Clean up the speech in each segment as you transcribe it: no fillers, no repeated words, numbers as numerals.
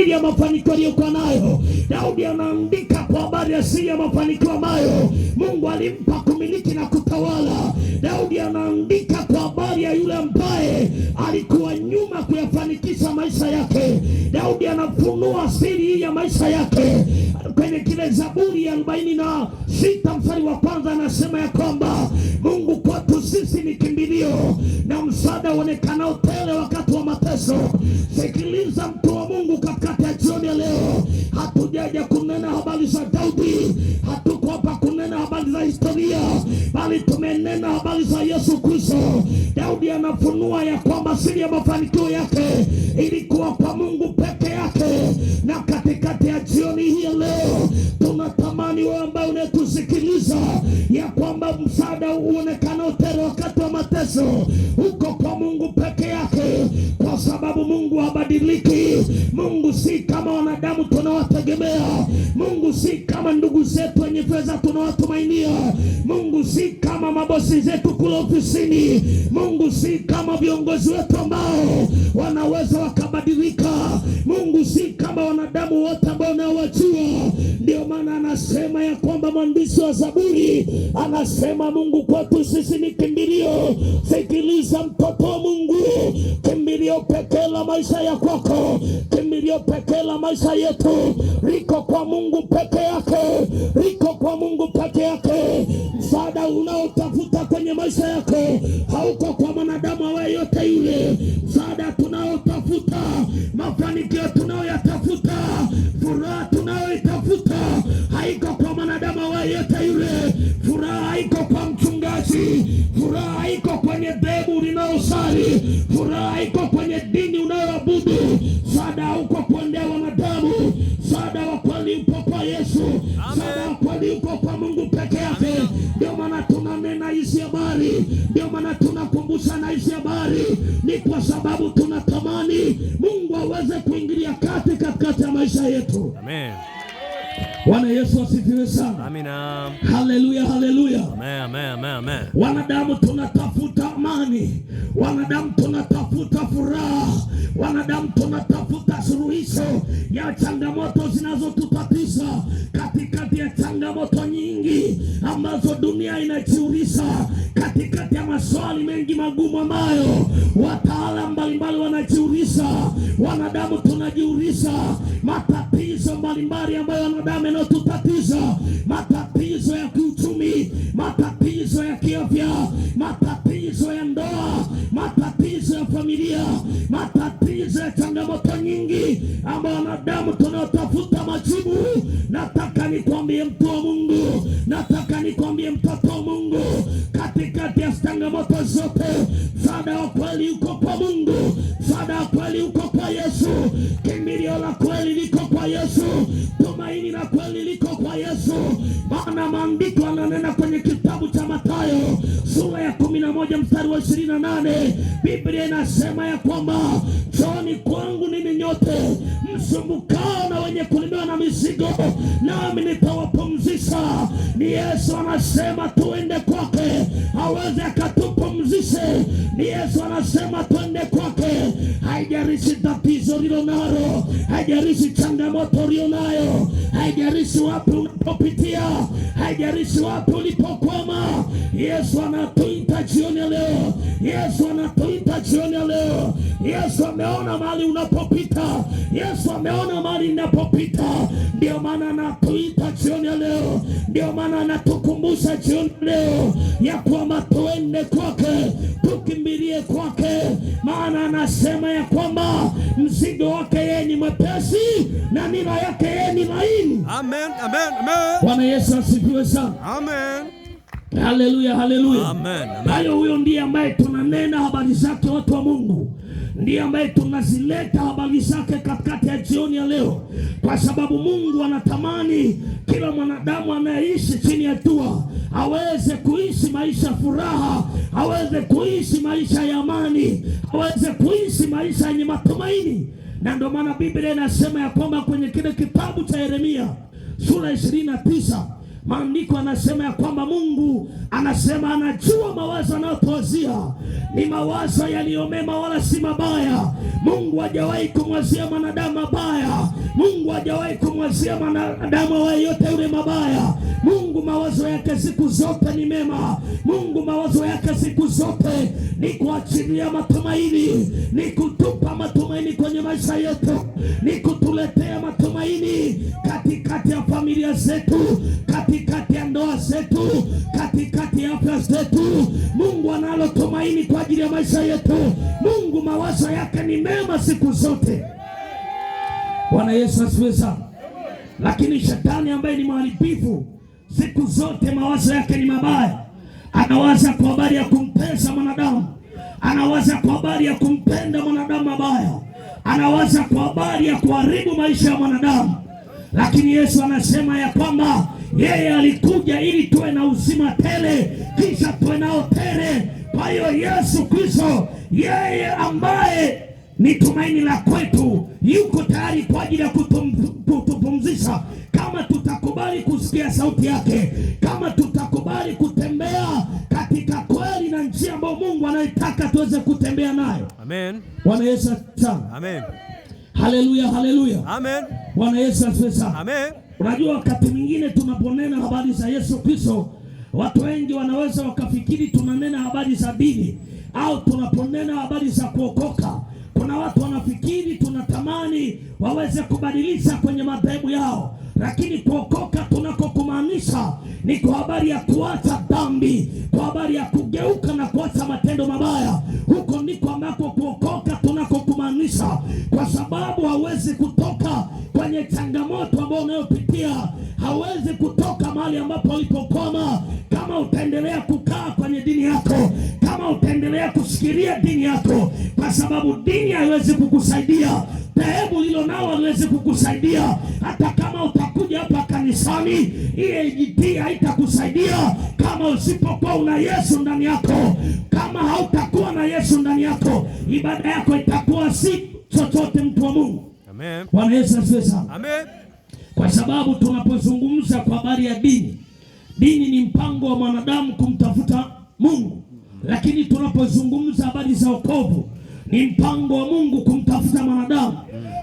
ya mafanikio aliyokuwa nayo. Daudi anaandika kwa habari ya siri ya mafanikio ambayo Mungu alimpa kumiliki na kutawala. Daudi anaandika kwa habari ya yule ambaye alikuwa nyuma kuyafanikisha maisha yake. Daudi anafunua siri hii ya maisha yake kwenye kile Zaburi ya 46 mstari wa kwanza, anasema ya kwamba Mungu kwetu sisi ni kimbilio na msaada uonekanao tele wakati wa mateso. Sikiliza mtu wa Mungu, katikati ya jioni ya leo hatujaja kunena habari za Daudi, hatuko hapa kunena habari za historia, bali tumenena habari za Yesu Kristo. Daudi anafunua ya kwamba siri ya mafanikio yake ilikuwa kwa Mungu peke yake. Na katikati ya jioni hii ya leo tunatamani wewe ambaye unatusikiliza ya kwamba msaada uonekane tele wakati wa mateso uko kwa Mungu peke yake, kwa sababu Mungu habadiliki. Mungu si kama wanadamu tunawategemea. Mungu si kama ndugu zetu wenye fedha tunawatumainia. Mungu si kama mabosi zetu kule ofisini. Mungu si kama viongozi wetu ambao wanaweza wakabadilika. Mungu si kama wanadamu wote ambao unawajua. Ndio maana anasema ya kwamba mwandishi wa Zaburi anasema Mungu kwetu sisi ni kimbilio. Sikiliza mtoto wa Mungu, kimbilio pekee la maisha ya kwako, kimbilio pekee la maisha yetu liko kwa Mungu peke yake, liko kwa Mungu peke yake. Msaada unaotafuta kwenye maisha yako hauko kwa mwanadamu awaye yote yule. Msaada tunaotafuta, mafanikio tunayoyatafuta, furaha tunayoitafuta haiko kwa mwanadamu awaye yote yule. Furaha haiko kwa mchungaji, furaha haiko kwenye dhehebu linalosali, furaha haiko kwenye dini unayoabudu. Msaada hauko kuendea wanadamu. Msaada wa kweli upo kwa Yesu. Msaada wa kweli upo kwa Mungu peke yake. Ndio maana tunanena hizi habari, ndio maana tunakumbusha na hizi habari, ni kwa sababu tunatamani Mungu aweze kuingilia katikati ya maisha yetu. Amen. Bwana Yesu asifiwe sana. Amina. Haleluya, haleluya. Amen, amen, amen, amen. Wanadamu tunatafuta amani, wanadamu tunatafuta furaha, wanadamu tunatafuta suluhisho ya changamoto zinazotutatiza. Katikati ya changamoto nyingi ambazo dunia inajiuliza, katikati ya maswali mengi magumu ambayo wataalamu mbalimbali wanajiuliza, wanadamu tunajiuliza matatizo mbalimbali ambayo wanadamu yanayotutatiza, matatizo ya kiuchumi, matatizo ya kiafya, matatizo ya ndoa, matatizo ya familia, matatizo ya changamoto nyingi ambayo wanadamu tunayotafuta majibu. Nataka nikwambie mtu wa Mungu, nataka nikwambie mtoto wa Mungu, katikati ya changamoto zote msaada wa kweli uko kwa Mungu. Msaada wa kweli uko kwa Yesu. Kimbilio la kweli liko kwa Yesu. Tumaini la kweli liko kwa Yesu. Maana maandiko yananena kwenye kitabu cha Mathayo sura ya 11 mstari wa 28, Biblia inasema ya kwamba njooni kwangu ninyi nyote msumbukao na wenye kulemewa na mizigo, nami nitawapumzisha. Ni Yesu anasema tuende kwake aweze akatupumzishe. Ni Yesu anasema tuende kwake. Haijalishi tatizo lilonalo, haijalishi changamoto ulionayo, haijalishi wapi unapopitia, haijalishi wapi ulipokwama, Yesu anatuita jioni ya leo. Yesu anatuita jioni ya leo. Yesu ameona mahali unapopita. Yesu ameona mahali ninapopita. Ndio maana anatuita jioni ya leo. Ndio maana anatukumbusha jioni ya leo ya kwamba tuende kwake, tukimbilie kwake. Maana anasema ya kwamba mzigo wake yeye ni mwepesi na nira yake yeye ni laini. Amen, amen, amen. Bwana Yesu asifiwe sana. Amen. Haleluya, haleluya. Amen, amen. Hayo huyo ndiye ambaye tunanena habari zake, watu wa Mungu. Ndiye ambaye tunazileta habari zake katikati ya jioni ya leo, kwa sababu Mungu anatamani kila mwanadamu anayeishi chini ya jua aweze kuishi maisha ya furaha, aweze kuishi maisha ya amani, aweze kuishi maisha yenye matumaini. Na ndio maana Biblia inasema ya kwamba kwenye kile kitabu cha Yeremia sura 29 maandiko anasema ya kwamba Mungu anasema anajua mawazo anayotuwazia ni mawazo yaliyo mema wala si mabaya. Mungu hajawahi kumwazia mwanadamu mabaya, Mungu hajawahi kumwazia mwanadamu awaye yote yule mabaya. Mungu mawazo yake siku zote ni mema. Mungu mawazo yake siku zote ni kuachilia matumaini, ni kutupa matumaini kwenye maisha yetu, ni kutuletea matumaini katikati ya familia zetu, katikati ya ndoa zetu, katikati ya afya zetu. Mungu analo tumaini kwa ajili ya maisha yetu. Mungu mawazo yake ni mema siku zote. Bwana Yesu asifiwe sana. Lakini shetani ambaye ni mharibifu, siku zote mawazo yake ni mabaya. Anawaza kwa habari ya kumpesa mwanadamu, anawaza kwa habari ya kumpenda mwanadamu mabaya, anawaza kwa habari ya kuharibu maisha ya mwanadamu. Lakini Yesu anasema ya kwamba yeye alikuja ili tuwe na uzima tele, kisha tuwe nao tele. Kwa hiyo Yesu Kristo, yeye ambaye ni tumaini la kwetu, yuko tayari kwa ajili ya kutupumzisha kama tutakubali kusikia sauti yake, kama tutakubali kutembea katika kweli na njia ambayo Mungu anayetaka tuweze kutembea nayo. Amen. Bwana Yesu asifiwe. Amen. Haleluya, haleluya. Amen. Bwana Yesu asifiwe. Amen. Unajua, wakati mwingine tunaponena habari za Yesu Kristo, watu wengi wanaweza wakafikiri tunanena habari za dini, au tunaponena habari za kuokoka, kuna watu wanafikiri tunatamani waweze kubadilisha kwenye madhehebu yao. Lakini kuokoka tunakokumaanisha ni kwa habari ya kuacha dhambi, kwa habari ya kugeuka na kuacha matendo mabaya. Huko ndiko ambako kuokoka tunakokumaanisha, kwa sababu hawezi kutoka kwenye changamoto ambayo unayopitia, hawezi kutoka mahali ambapo ulipokoma kama utaendelea kukaa kwenye dini yako, kama utaendelea kushikilia dini yako, kwa sababu dini haiwezi kukusaidia, dhehebu lilo nao haliwezi kukusaidia. Hata kama utakuja hapa kanisani, EAGT haitakusaidia kama usipokuwa una Yesu ndani yako. Kama hautakuwa na Yesu ndani yako, ibada yako itakuwa si chochote, mtu wa Mungu. Amen. Bwana Yesu asifiwe sana. Amen. Kwa sababu tunapozungumza kwa habari ya dini, dini ni mpango wa mwanadamu kumtafuta Mungu. Lakini tunapozungumza habari za wokovu, ni mpango wa Mungu kumtafuta mwanadamu.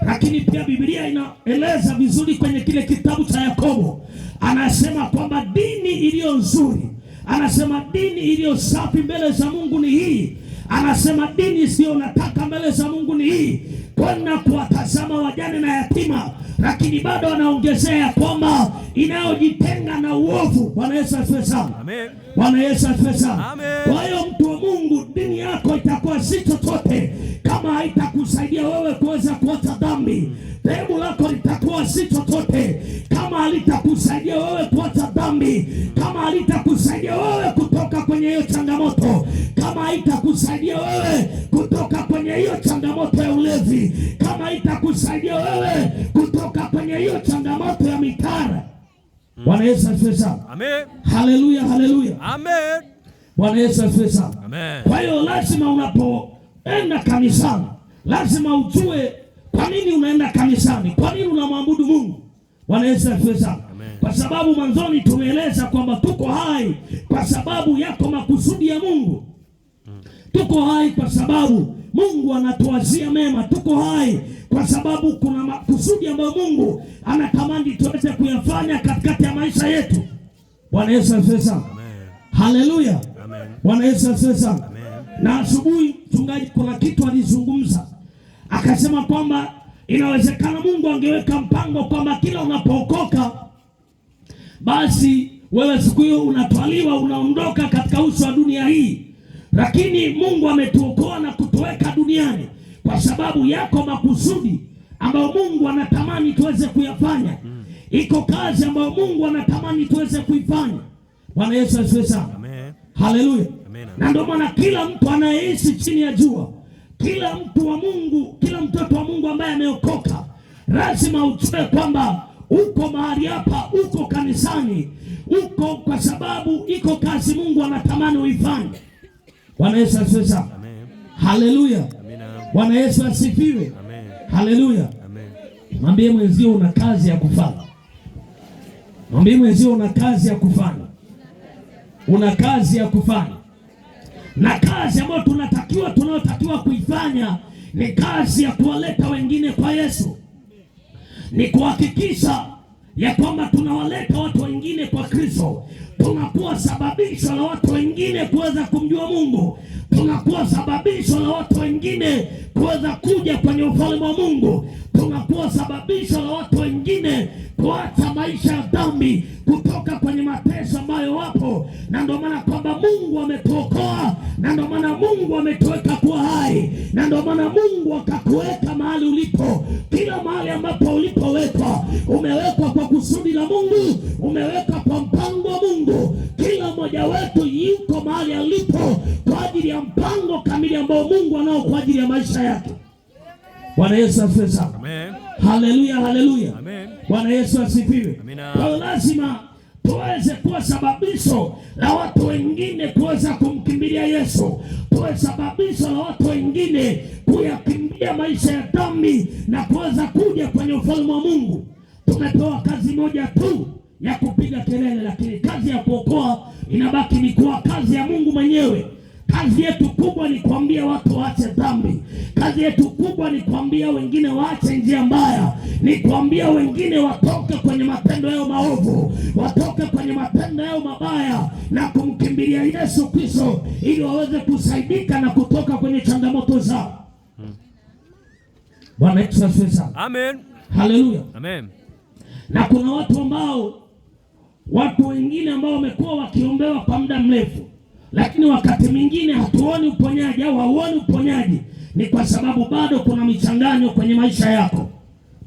Lakini pia Biblia inaeleza vizuri kwenye kile kitabu cha Yakobo, anasema kwamba dini iliyo nzuri, anasema dini iliyo safi mbele za Mungu ni hii. Anasema dini isiyo nataka mbele za Mungu ni hii, kwenda kuwatazama wajane na yatima. Lakini bado anaongezea ya kwamba inayojitenga na uovu. Bwana Yesu asifiwe sana. Amen. Bwana Yesu asifiwe sana. Amen. Kwa hiyo mtu wa Mungu, dini yako itakuwa si chochote kama haitakusaidia wewe kuweza kuacha dhambi. Dhehebu lako litakuwa si chochote kama halitakusaidia wewe kuacha dhambi, kama halitakusaidia wewe kutoka kwenye hiyo changamoto, kama haitakusaidia wewe kutoka kwenye hiyo changamoto ya ulevi, kama haitakusaidia wewe kutoka kwenye hiyo changamoto ya mitara. Bwana Yesu asifiwe sana. Amen. Haleluya, haleluya. Amen. Bwana Yesu asifiwe sana. Amen. Kwa hiyo lazima unapoenda kanisani, lazima ujue kwa nini unaenda kanisani, kwa nini unamwabudu Mungu. Bwana Yesu asifiwe sana. Kwa sababu mwanzoni tumeeleza kwamba tuko hai kwa sababu yako makusudi ya Mungu. Tuko hai kwa sababu Mungu anatuwazia mema. Tuko hai kwa sababu kuna makusudi ambayo Mungu anatamani tuweze kuyafanya katikati ya maisha yetu. Bwana Yesu asifiwe sana. Haleluya. Bwana Yesu asifiwe sana. Na asubuhi mchungaji kuna kitu alizungumza, akasema kwamba inawezekana Mungu angeweka mpango kwamba kila unapookoka basi wewe siku hiyo unatwaliwa, unaondoka katika uso wa dunia hii. Lakini Mungu ametuokoa na kutuweka duniani kwa sababu yako makusudi ambayo Mungu anatamani tuweze kuyafanya. Iko kazi ambayo Mungu anatamani tuweze kuifanya. Bwana Yesu asifiwe sana. Amen. Haleluya. Na ndio maana kila mtu anayeishi chini ya jua, kila mtu wa Mungu, kila mtoto wa Mungu ambaye ameokoka, lazima ujue kwamba uko mahali hapa, uko kanisani, uko kwa sababu iko kazi Mungu anatamani uifanye. Bwana Yesu asifiwe sana. Amen. Haleluya. Bwana Yesu asifiwe. Amen. Haleluya. Amen. Mwambie mwenzio una kazi ya kufanya. Mwambie mwenzio una kazi ya kufanya. Una kazi ya kufanya. Na kazi ambayo tunayotakiwa kuifanya ni kazi ya kuwaleta wengine kwa Yesu. ni kuhakikisha ya kwamba tunawaleta watu wengine kwa Kristo. Tunakuwa sababisho la watu wengine kuweza kumjua Mungu. Tunakuwa sababisho la watu wengine kuweza kuja kwenye ufalme wa Mungu. Tunakuwa sababisho la watu wengine kuacha maisha ya dhambi, kutoka kwenye mateso ambayo wapo. Na ndio maana kwamba Mungu ametuokoa, na ndio maana Mungu ametuweka kuwa hai, na ndio maana Mungu akakuweka mahali ulipo. Kila mahali ambapo ulipowekwa, umewekwa kwa kusudi la Mungu, umewekwa kwa mpango wa Mungu. Kila mmoja wetu yuko mahali alipo kwa ajili ya mpango kamili ambao Mungu anao kwa ajili ya maisha yake. Bwana Yesu asifiwe sana. Amen. Haleluya, haleluya. Amen. Bwana Yesu asifiwe. Amina. Kwa lazima tuweze kuwa sababisho la watu wengine kuweza kumkimbilia Yesu. Tuwe sababisho la watu wengine kuyakimbia maisha ya dhambi na kuweza kuja kwenye ufalme wa Mungu. Tumepewa kazi moja tu ya kupiga kelele, lakini kazi ya kuokoa inabaki ni kuwa kazi ya Mungu mwenyewe. Kazi yetu kubwa ni kuambia watu waache dhambi. Kazi yetu kubwa ni kuambia wengine waache njia mbaya, ni kuambia wengine watoke kwenye matendo yao maovu, watoke kwenye matendo yao mabaya na kumkimbilia Yesu Kristo ili waweze kusaidika na kutoka kwenye changamoto zao. Bwana Yesu asifiwe sana. Amen. Haleluya. Amen. Na kuna watu wengine ambao wamekuwa wakiombewa kwa muda mrefu, lakini wakati mwingine hatuoni uponyaji au hauoni uponyaji. Ni kwa sababu bado kuna michanganyo kwenye maisha yako.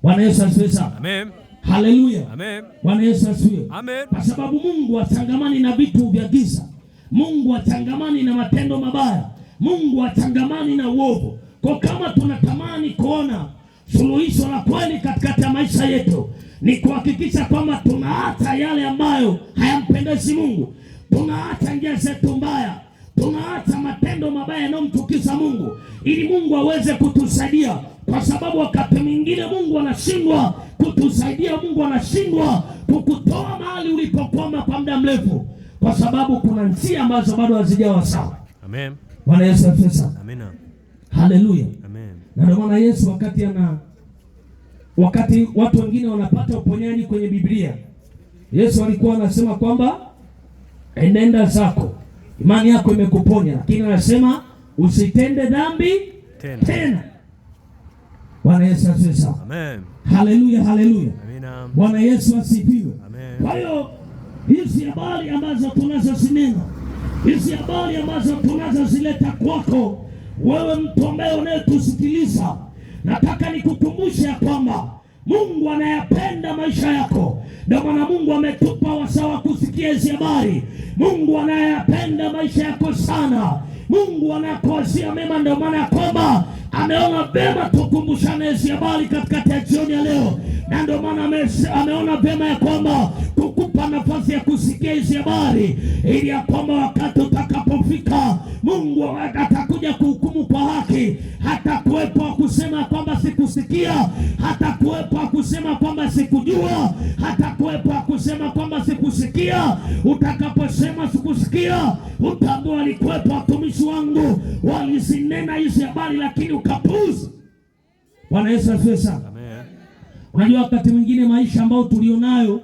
Bwana Yesu asifiwe sana. Amen. Haleluya. Amen. Bwana Yesu asifiwe. Amen. Kwa sababu Mungu hachangamani na vitu vya giza. Mungu hachangamani na matendo mabaya. Mungu hachangamani na uovu. Kwa kama tunatamani kuona suluhisho la kweli katikati ya maisha yetu, ni kuhakikisha kwamba tunaacha yale ambayo hayampendezi Mungu. Tunaacha njia zetu mbaya, tunaacha matendo mabaya yanayomchukiza Mungu, ili Mungu aweze kutusaidia. Kwa sababu wakati mwingine Mungu anashindwa kutusaidia, Mungu anashindwa kukutoa mahali ulipokwama kwa muda mrefu, kwa sababu kuna njia ambazo bado hazijawa sawa. Amen. Bwana Yesu asifiwe sana. Amina. Haleluya. Amen. Na ndio maana Yesu wakati watu wengine wanapata uponyaji kwenye Biblia, Yesu alikuwa anasema kwamba enenda zako, imani yako imekuponya, lakini anasema usitende dhambi tena. Bwana Yesu asifiwe sana. Amen. Haleluya, haleluya. Amina. Bwana Yesu asifiwe. Amen. Kwa hiyo hizi habari ambazo tunazozinena, hizi habari ambazo tunazozileta kwako wewe mtu ambaye unayetusikiliza, nataka nikukumbushe ya kwamba Mungu anayapenda maisha yako. Ndio maana Mungu ametupa wasaa wa kusikia hizi habari. Mungu anayapenda maisha yako sana. Mungu anakuwazia mema, ndio maana ya kwamba ameona vema tukumbushane hizi habari katikati ya jioni ya leo. Na ndio maana ameona vema ya kwamba kukupa nafasi ya kusikia hizi habari, ili ya kwamba wakati utakapofika Mungu atakuja kuhukumu kwa haki. Hata kuwepo kusema kwamba sikusikia, hata kuwepo kusema kwamba sikujua, hata kuwepo kusema kwamba sikusikia. Utakaposema sikusikia, utambua alikuwepo watumishi wangu walizinena hizi habari, lakini ukapuuza. Bwana Yesu asifiwe sana. Amen. Unajua wakati mwingine maisha ambayo tulionayo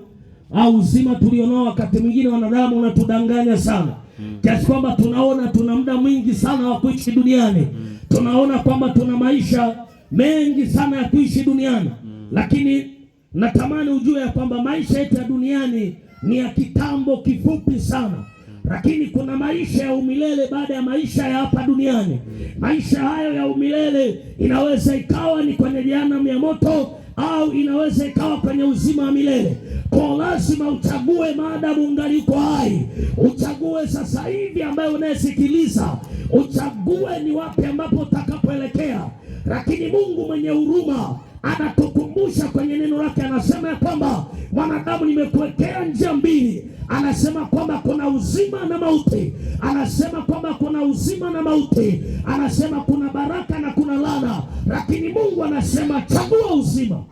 au uzima tulionao, wakati mwingine wanadamu unatudanganya sana. Kiasi kwamba tunaona tuna muda mwingi sana wa kuishi duniani. Tunaona kwamba tuna maisha mengi sana ya kuishi duniani. Lakini natamani ujue ya kwamba maisha yetu ya duniani ni ya kitambo kifupi sana. Lakini kuna maisha ya umilele baada ya maisha ya hapa duniani. Maisha hayo ya umilele inaweza ikawa ni kwenye jehanamu ya moto, au inaweza ikawa kwenye uzima wa milele. Kwa lazima uchague maadamu ungali uko hai. Uchague sasa hivi ambaye unayesikiliza. Uchague ni wapi ambapo utakapoelekea. Lakini Mungu mwenye huruma anatukumbusha kwenye neno lake, anasema ya kwamba mwanadamu, nimekuwekea njia mbili. Anasema kwamba kuna uzima na mauti. Anasema kwamba kuna uzima na mauti. Anasema kuna baraka na kuna laana. Lakini Mungu anasema chagua uzima.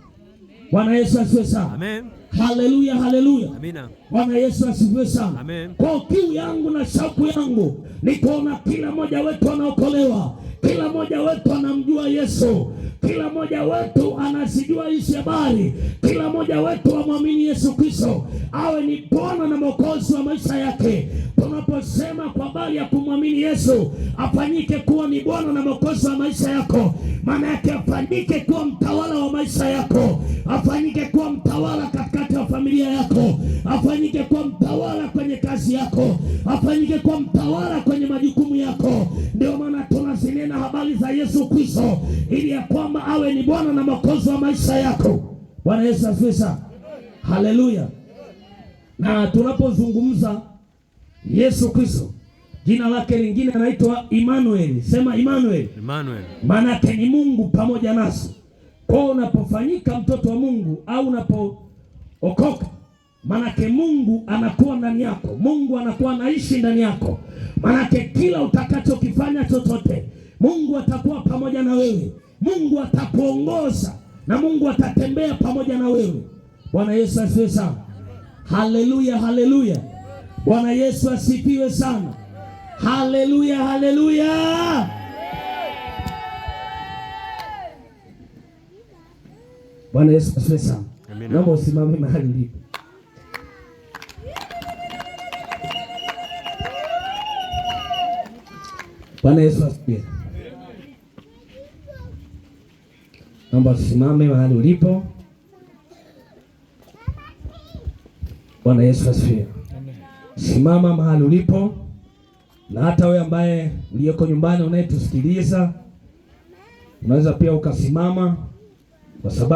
Bwana Yesu asifiwe sana. Amen. Haleluya, haleluya. Amina. Bwana Yesu asifiwe sana. Amen. Kwa kiu yangu na shauku yangu ni kuona kila mmoja wetu anaokolewa, kila mmoja wetu anamjua Yesu, Kila mmoja wetu anasijua hizi habari. Kila mmoja wetu amwamini Yesu Kristo awe ni Bwana na Mwokozi wa maisha yake. Tunaposema kwa habari ya kumwamini Yesu afanyike kuwa ni Bwana na Mwokozi wa maisha yako, maana yake afanyike kuwa mtawala wa maisha yako, afanyike kuwa mtawala katikati ya familia yako, afanyike kuwa mtawala kwenye kazi yako, afanyike kuwa mtawala kwenye majukumu yako. Ndio maana tunazinena habari za Yesu Kristo ili ya kwamba awe ni Bwana na Mwokozi wa maisha yako. Bwana Yesu asifiwe. Haleluya. Na tunapozungumza Yesu Kristo, jina lake lingine anaitwa Emmanuel. Sema Emmanuel. Emmanuel. Maana yake ni Mungu pamoja nasi. Kwa unapofanyika mtoto wa Mungu au unapookoka, maana yake Mungu anakuwa ndani yako. Mungu anakuwa anaishi ndani yako. Maana yake kila utakachokifanya chochote, Mungu atakuwa pamoja na wewe. Mungu atakuongoza na Mungu atatembea pamoja na wewe. Bwana Yesu asifiwe sana. Haleluya, haleluya. Bwana Yesu asifiwe sana. Haleluya, haleluya. Bwana Yesu asifiwe sana. Naomba usimame mahali ulipo. Bwana Yesu asifiwe. Naomba usimame mahali ulipo. Bwana Yesu asifiwe. Simama mahali ulipo, na hata wewe ambaye uliyeko nyumbani unayetusikiliza unaweza pia ukasimama, kwa sababu